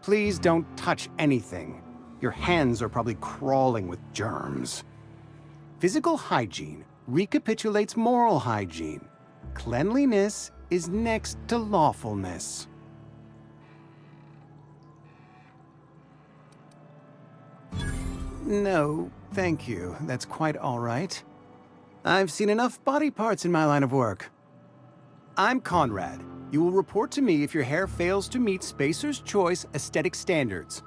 Please don't touch anything. Your hands are probably crawling with germs. Physical hygiene recapitulates moral hygiene. Cleanliness is next to lawfulness. No, thank you. That's quite all right. I've seen enough body parts in my line of work. I'm Conrad. You will report to me if your hair fails to meet Spacer's Choice aesthetic standards.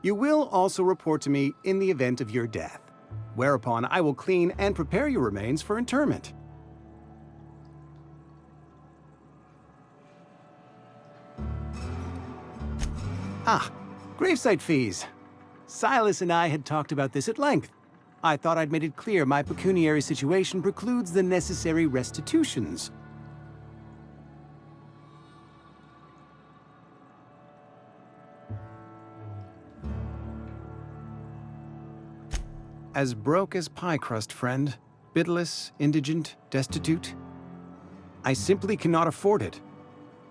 You will also report to me in the event of your death, whereupon I will clean and prepare your remains for interment. Ah, gravesite fees. Silas and I had talked about this at length. I thought I'd made it clear my pecuniary situation precludes the necessary restitutions. As broke as pie crust, friend. Bidless, indigent, destitute. I simply cannot afford it.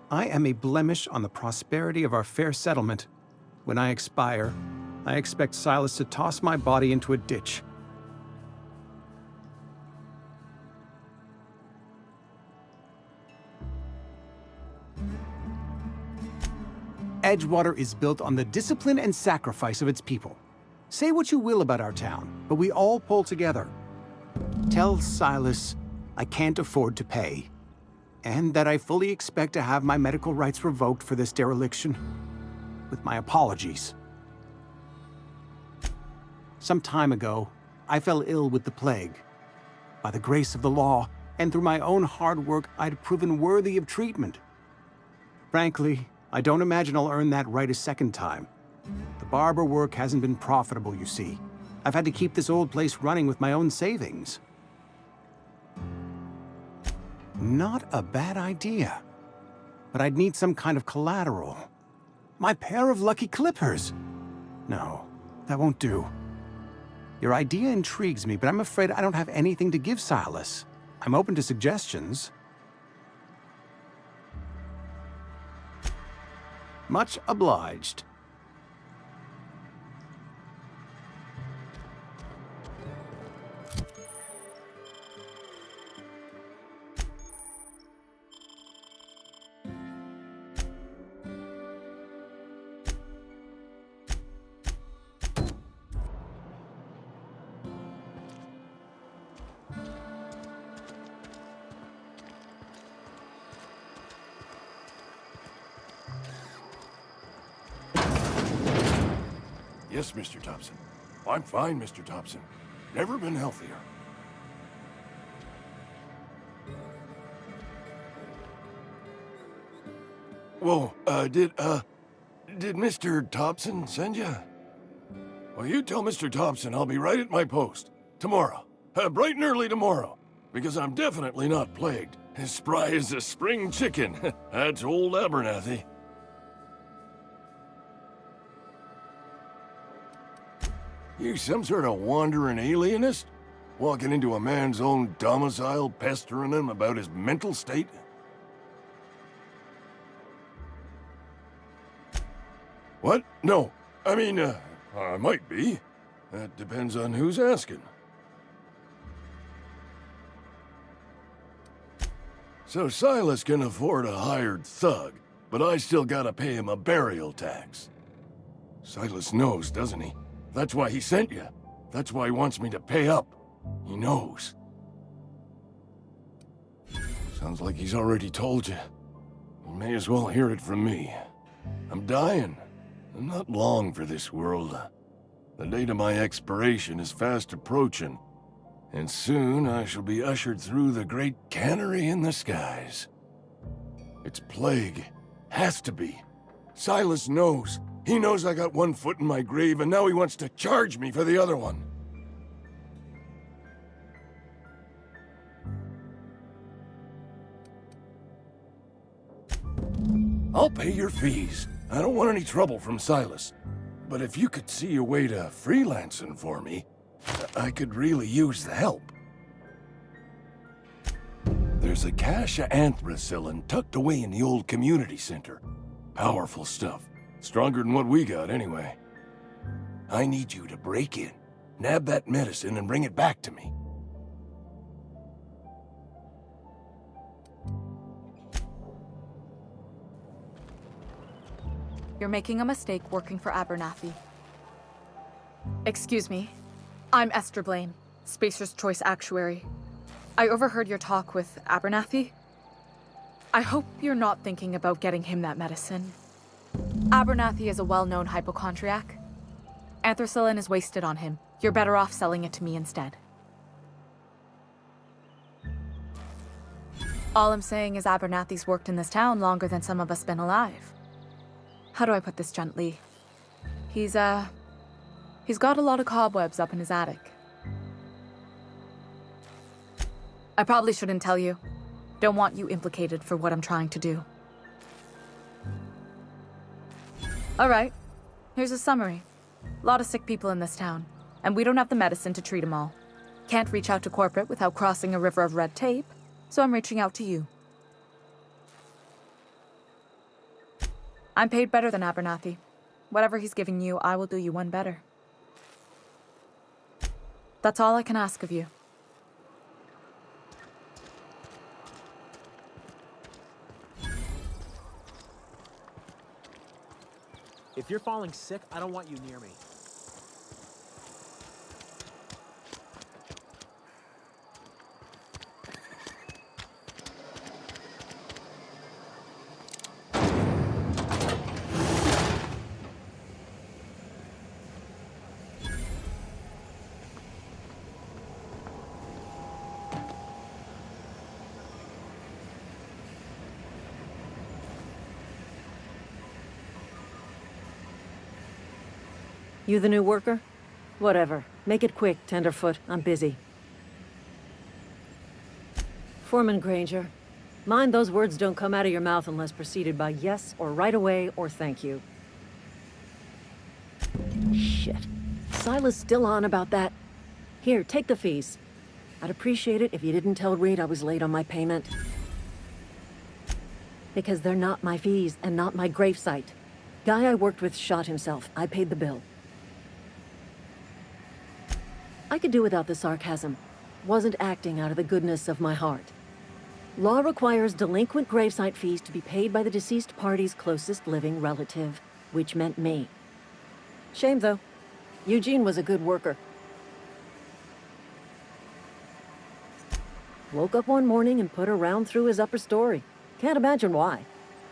I am a blemish on the prosperity of our fair settlement. When I expire, I expect Silas to toss my body into a ditch. Edgewater is built on the discipline and sacrifice of its people. Say what you will about our town, but we all pull together. Tell Silas I can't afford to pay, and that I fully expect to have my medical rights revoked for this dereliction. With my apologies. Some time ago, I fell ill with the plague. By the grace of the law, and through my own hard work, I'd proven worthy of treatment. Frankly, I don't imagine I'll earn that right a second time. The barber work hasn't been profitable, you see. I've had to keep this old place running with my own savings. Not a bad idea. But I'd need some kind of collateral. My pair of lucky clippers! No, that won't do. Your idea intrigues me, but I'm afraid I don't have anything to give Silas. I'm open to suggestions. Much obliged. Yes, Mr. Thompson. I'm fine, Mr. Thompson. Never been healthier. Whoa, did Mr. Thompson send you? Well, you tell Mr. Thompson I'll be right at my post. Tomorrow. Bright and early tomorrow. Because I'm definitely not plagued. As spry as a spring chicken. That's old Abernathy. You some sort of wandering alienist? Walking into a man's own domicile, pestering him about his mental state? What? No. I mean, I might be. That depends on who's asking. So Silas can afford a hired thug, but I still gotta pay him a burial tax. Silas knows, doesn't he? That's why he sent you. That's why he wants me to pay up. He knows. Sounds like he's already told you. You may as well hear it from me. I'm dying. I'm not long for this world. The date of my expiration is fast approaching, and soon I shall be ushered through the great cannery in the skies. It's plague. Has to be. Silas knows. He knows I got one foot in my grave, and now he wants to charge me for the other one. I'll pay your fees. I don't want any trouble from Silas. But if you could see a way to freelancing for me, I could really use the help. There's a cache of anthracillin tucked away in the old community center. Powerful stuff. Stronger than what we got, anyway. I need you to break in, nab that medicine, and bring it back to me. You're making a mistake working for Abernathy. Excuse me. I'm Esther Blaine, Spacer's Choice Actuary. I overheard your talk with Abernathy. I hope you're not thinking about getting him that medicine. Abernathy is a well-known hypochondriac. Anthracillin is wasted on him. You're better off selling it to me instead. All I'm saying is Abernathy's worked in this town longer than some of us been alive. How do I put this gently? He's got a lot of cobwebs up in his attic. I probably shouldn't tell you. Don't want you implicated for what I'm trying to do. All right, here's a summary. A lot of sick people in this town, and we don't have the medicine to treat them all. Can't reach out to corporate without crossing a river of red tape, so I'm reaching out to you. I'm paid better than Abernathy. Whatever he's giving you, I will do you one better. That's all I can ask of you. If you're falling sick, I don't want you near me. You the new worker? Whatever. Make it quick, Tenderfoot. I'm busy. Foreman Granger, mind those words don't come out of your mouth unless preceded by yes, or right away, or thank you. Shit. Silas still on about that. Here, take the fees. I'd appreciate it if you didn't tell Reed I was late on my payment. Because they're not my fees, and not my gravesite. Guy I worked with shot himself. I paid the bill. I could do without the sarcasm. Wasn't acting out of the goodness of my heart. Law requires delinquent gravesite fees to be paid by the deceased party's closest living relative, which meant me. Shame, though. Eugene was a good worker. Woke up one morning and put a round through his upper story. Can't imagine why.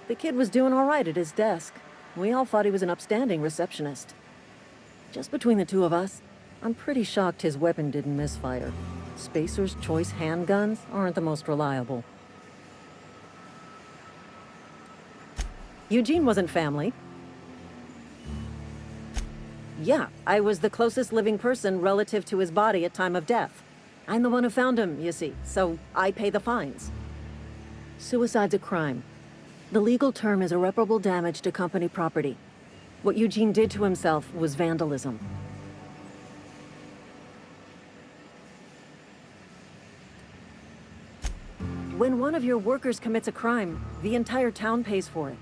The kid was doing all right at his desk. We all thought he was an upstanding receptionist. Just between the two of us, I'm pretty shocked his weapon didn't misfire. Spacer's Choice handguns aren't the most reliable. Eugene wasn't family. Yeah, I was the closest living person relative to his body at time of death. I'm the one who found him, you see, so I pay the fines. Suicide's a crime. The legal term is irreparable damage to company property. What Eugene did to himself was vandalism. When one of your workers commits a crime, the entire town pays for it.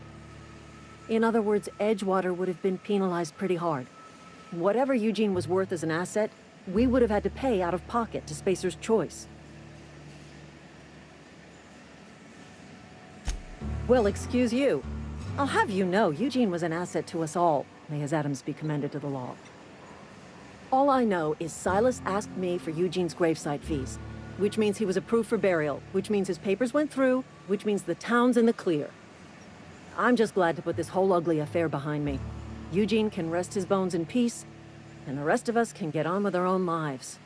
In other words, Edgewater would have been penalized pretty hard. Whatever Eugene was worth as an asset, we would have had to pay out of pocket to Spacer's Choice. Well, excuse you. I'll have you know, Eugene was an asset to us all. May his atoms be commended to the law. All I know is Silas asked me for Eugene's gravesite fees, which means he was approved for burial, which means his papers went through, which means the town's in the clear. I'm just glad to put this whole ugly affair behind me. Eugene can rest his bones in peace, and the rest of us can get on with our own lives.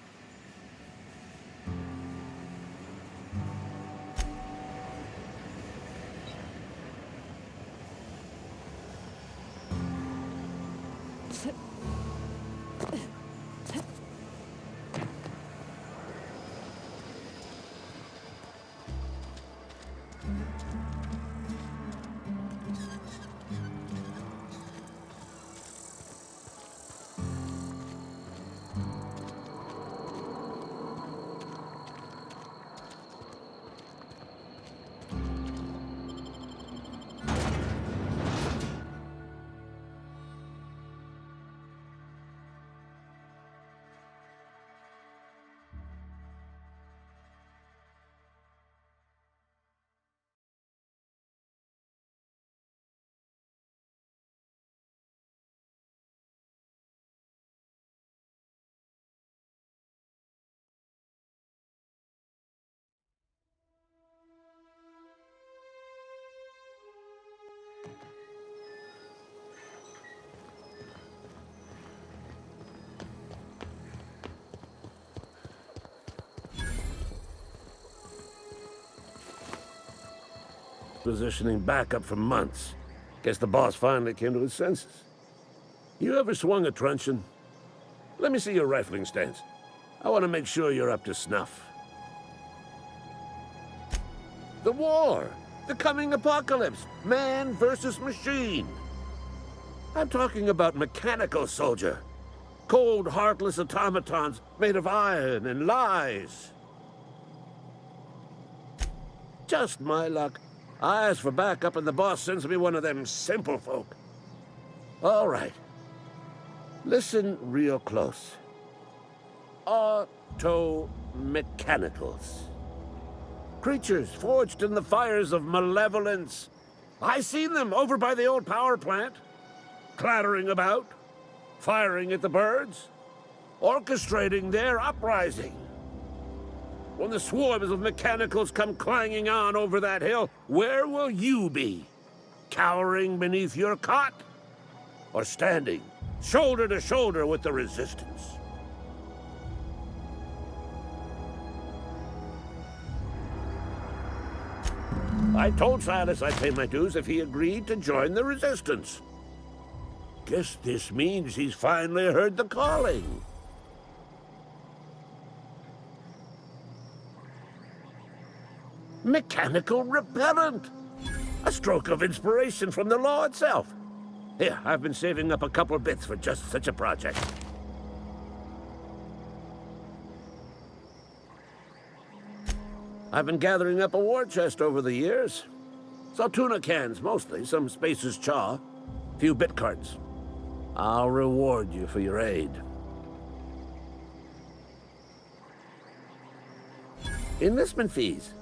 positioning backup for months. Guess the boss finally came to his senses. You ever swung a truncheon? Let me see your rifling stance. I want to make sure you're up to snuff. The war! The coming apocalypse! Man versus machine! I'm talking about mechanical soldier. Cold, heartless automatons made of iron and lies. Just my luck. I ask for backup and the boss sends me one of them simple folk. All right. Listen real close. Auto-mechanicals. Creatures forged in the fires of malevolence. I seen them over by the old power plant. Clattering about. Firing at the birds. Orchestrating their uprising. When the swarms of mechanicals come clanging on over that hill, where will you be? Cowering beneath your cot? Or standing, shoulder to shoulder with the resistance? I told Silas I'd pay my dues if he agreed to join the resistance. Guess this means he's finally heard the calling. Mechanical repellent! A stroke of inspiration from the law itself. Here, I've been saving up a couple bits for just such a project. I've been gathering up a war chest over the years. Saw tuna cans, mostly, some Spacer's chaw, few bit cards. I'll reward you for your aid. Enlistment fees.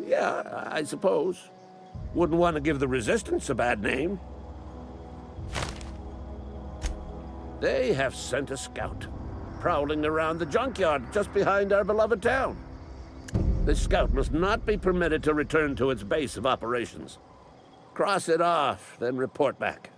Yeah, I suppose. Wouldn't want to give the Resistance a bad name. They have sent a scout, prowling around the junkyard just behind our beloved town. This scout must not be permitted to return to its base of operations. Cross it off, then report back.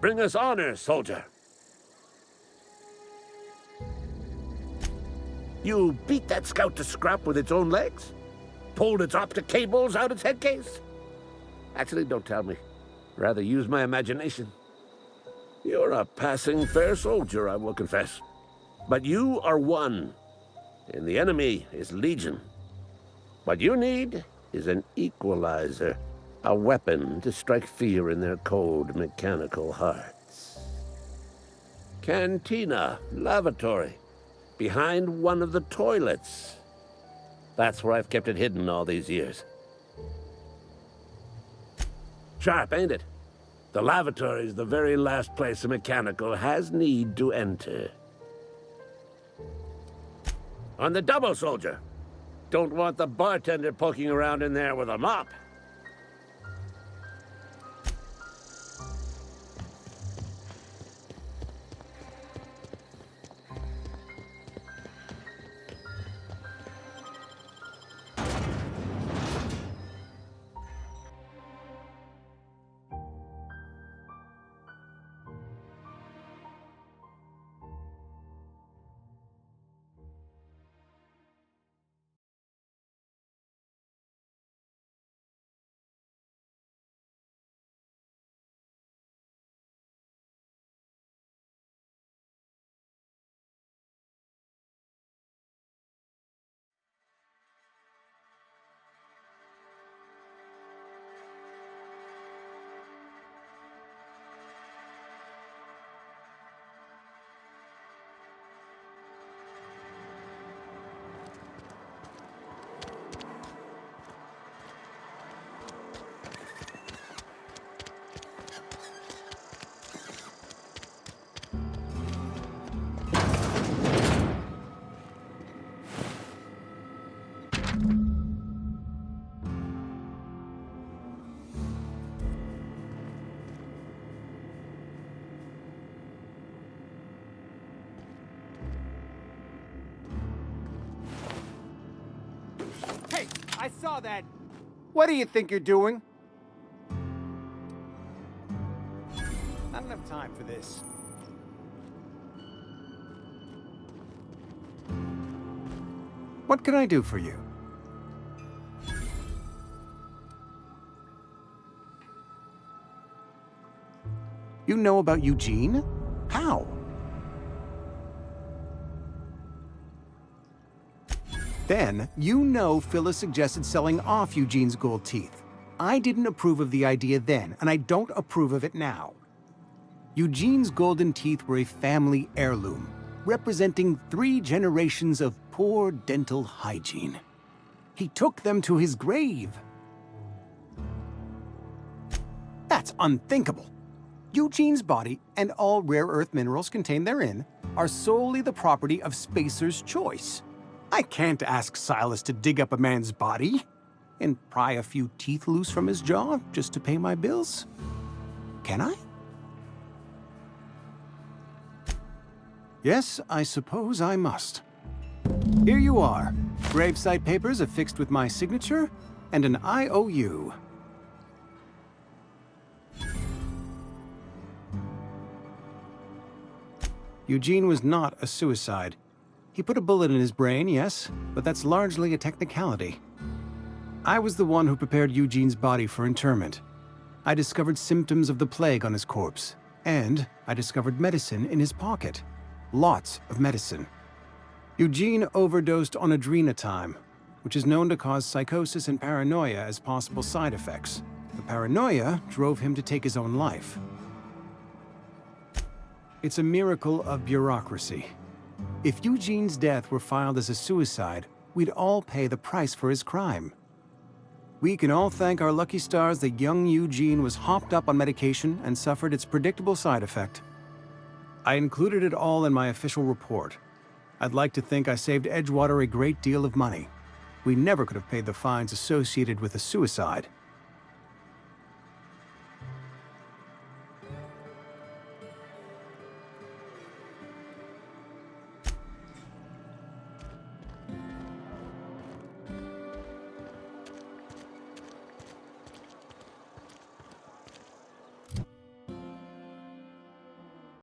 Bring us honor, soldier. You beat that scout to scrap with its own legs? Pulled its optic cables out its headcase? Actually, don't tell me. Rather use my imagination. You're a passing fair soldier, I will confess. But you are one, and the enemy is legion. What you need is an equalizer. A weapon to strike fear in their cold, mechanical hearts. Cantina, lavatory, behind one of the toilets. That's where I've kept it hidden all these years. Sharp, ain't it? The lavatory is the very last place a mechanical has need to enter. On the double, soldier. Don't want the bartender poking around in there with a mop. Hey, I saw that. What do you think you're doing? Not enough time for this. What can I do for you? You know about Eugene? How? Then, you know Phyllis suggested selling off Eugene's gold teeth. I didn't approve of the idea then, and I don't approve of it now. Eugene's golden teeth were a family heirloom, representing 3 generations of poor dental hygiene. He took them to his grave. That's unthinkable. Eugene's body and all rare earth minerals contained therein are solely the property of Spacer's Choice. I can't ask Silas to dig up a man's body and pry a few teeth loose from his jaw just to pay my bills. Can I? Yes, I suppose I must. Here you are. Gravesite papers affixed with my signature and an IOU. Eugene was not a suicide. He put a bullet in his brain, yes, but that's largely a technicality. I was the one who prepared Eugene's body for interment. I discovered symptoms of the plague on his corpse, and I discovered medicine in his pocket. Lots of medicine. Eugene overdosed on adrenatime, which is known to cause psychosis and paranoia as possible side effects. The paranoia drove him to take his own life. It's a miracle of bureaucracy. If Eugene's death were filed as a suicide, we'd all pay the price for his crime. We can all thank our lucky stars that young Eugene was hopped up on medication and suffered its predictable side effect. I included it all in my official report. I'd like to think I saved Edgewater a great deal of money. We never could have paid the fines associated with a suicide.